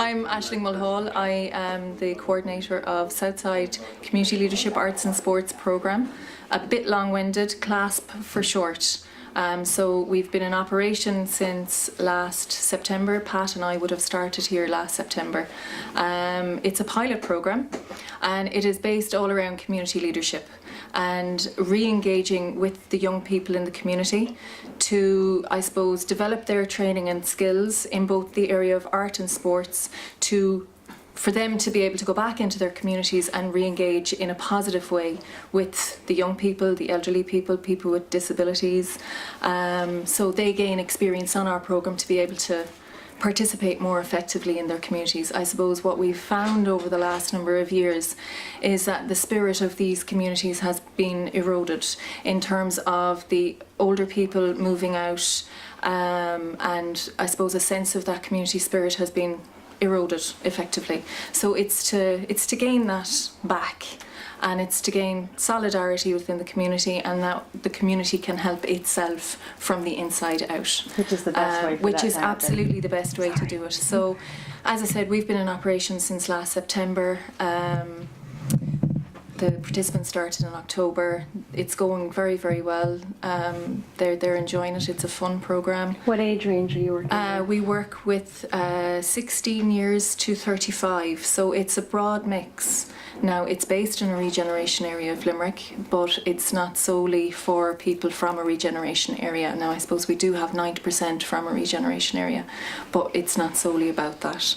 I'm Aisling Mulhall. I am the coordinator of Southside Community Leadership Arts and Sports programme, a bit long-winded, CLASP for short. So we've been in operation since last September. Pat and I would have started here last September. It's a pilot programme and it is based all around community leadership and re-engaging with the young people in the community to, I suppose, develop their training and skills in both the area of art and sports for them to be able to go back into their communities and re-engage in a positive way with the young people, the elderly people, people with disabilities. So they gain experience on our programme to be able to participate more effectively in their communities. I suppose what we've found over the last number of years is that the spirit of these communities has been eroded in terms of the older people moving out, and I suppose a sense of that community spirit has been eroded effectively. So it's to gain that back, and it's to gain solidarity within the community, and that the community can help itself from the inside out. Which is the best way for which that is to happen. absolutely the best way to do it. So, as I said, we've been in operation since last September. The participants started in October. It's going very, very well. They're enjoying it. It's a fun programme. What age range are you working with? We work with 16 years to 35, so it's a broad mix. Now, it's based in a regeneration area of Limerick, but it's not solely for people from a regeneration area. Now, I suppose we do have 90% from a regeneration area, but it's not solely about that.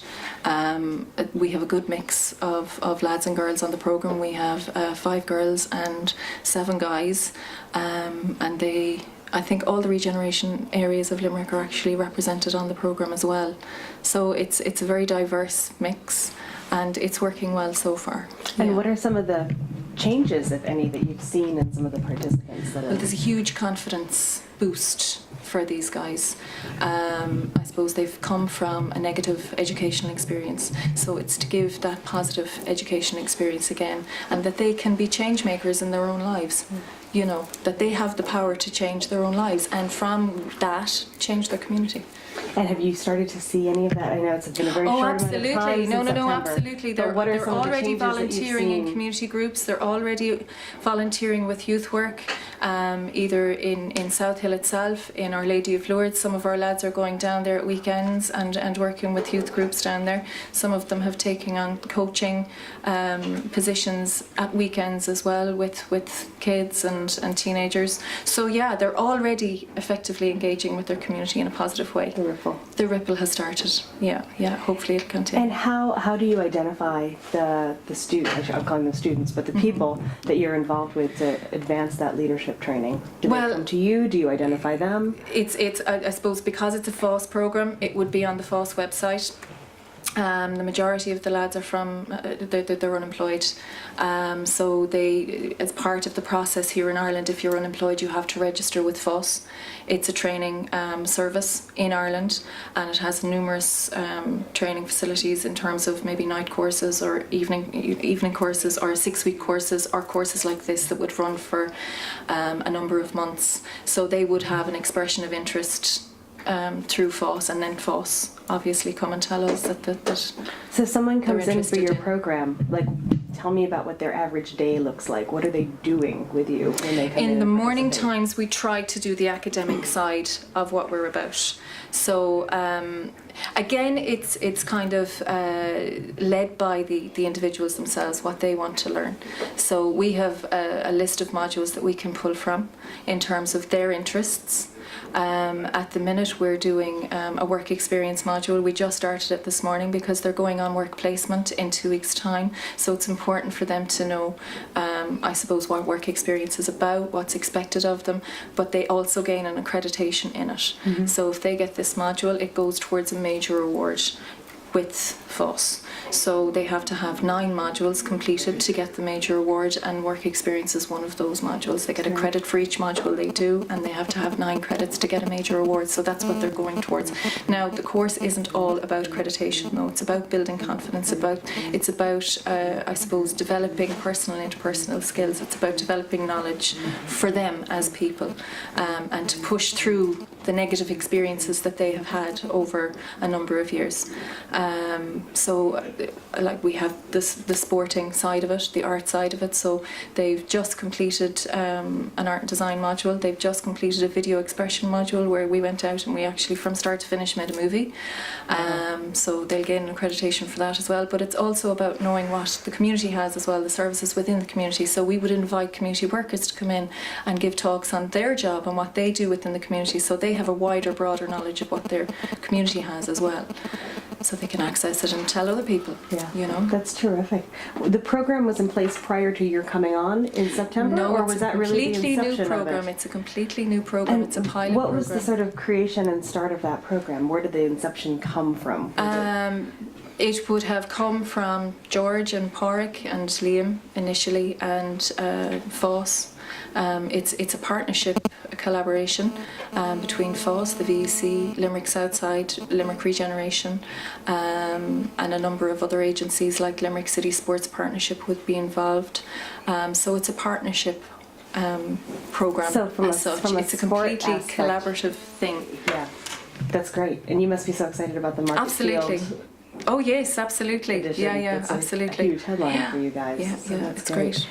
We have a good mix of lads and girls on the programme. We have 5 girls and 7 guys, and I think all the regeneration areas of Limerick are actually represented on the programme as well. So it's a very diverse mix, and it's working well so far. And what are some of the changes, if any, that you've seen in some of the participants? Well, there's a huge confidence boost for these guys. I suppose they've come from a negative educational experience, so it's to give that positive education experience again, and that they can be change makers in their own lives. You know, that they have the power to change their own lives, and from that, change their community. And have you started to see any of that? I know it's been a very short amount of time since No, September. absolutely. They're already volunteering in community groups. They're already volunteering with youth work, either in South Hill itself, in Our Lady of Lourdes. Some of our lads are going down there at weekends and working with youth groups down there. Some of them have taken on coaching positions at weekends as well with kids and teenagers. So yeah, they're already effectively engaging with their community in a positive way. The ripple has started. Yeah. Hopefully it continues. And how do you identify the students? I'm calling them students, but the people that you're involved with to advance that leadership training? Do they come to you? Do you identify them? It's I suppose because it's a FAS programme, it would be on the FAS website. The majority of the lads are they're unemployed, so they, as part of the process here in Ireland, if you're unemployed, you have to register with FAS. It's a training service in Ireland, and it has numerous training facilities in terms of maybe night courses or evening courses, or 6-week courses, or courses like this that would run for a number of months. So they would have an expression of interest through FAS, and then FAS obviously come and tell us that So someone comes in for your program, like, tell me about what their average day looks like. What are they doing with you when they come in? In the morning times, we try to do the academic side of what we're about. So again, it's kind of led by the individuals themselves, what they want to learn. So we have a list of modules that we can pull from in terms of their interests. At the minute, we're doing a work experience module. We just started it this morning because they're going on work placement in 2 weeks' time. So it's important for them to know, I suppose, what work experience is about, what's expected of them, but they also gain an accreditation in it. So if they get this module, it goes towards a major award with FAS. So they have to have 9 modules completed to get the major award, and work experience is one of those modules. They get a credit for each module they do, and they have to have 9 credits to get a major award. So that's what they're going towards. Now, the course isn't all about accreditation, though. It's about building confidence. It's about I suppose, developing personal and interpersonal skills. It's about developing knowledge for them as people, and to push through the negative experiences that they have had over a number of years. So like we have the sporting side of it, the art side of it. So they've just completed an art and design module. They've just completed a video expression module where we went out and we actually from start to finish made a movie. So they'll gain accreditation for that as well. But it's also about knowing what the community has as well, the services within the community. So we would invite community workers to come in and give talks on their job and what they do within the community, so they have a wider, broader knowledge of what their community has as well, so they can access it and tell other people. Yeah, you know. That's terrific. The program was in place prior to your coming on in September, No, or it's was a that really the completely new inception program. of it? It's a completely new program. It's a pilot What program. was the sort of creation and start of that program? Where did the inception come from? It would have come from George and Pádraig and Liam initially, and FAS. It's a partnership, a collaboration between FAS, the VEC, Limerick Southside, Limerick Regeneration, and a number of other agencies like Limerick City Sports Partnership would be involved. So it's a partnership program. So from as such, it's a completely collaborative thing. Yeah, that's great. And you must be so excited about the market Absolutely. field. Oh yes, absolutely. Edition. Yeah, That's absolutely. a huge headline for you guys. Yeah, so yeah, that's it's great.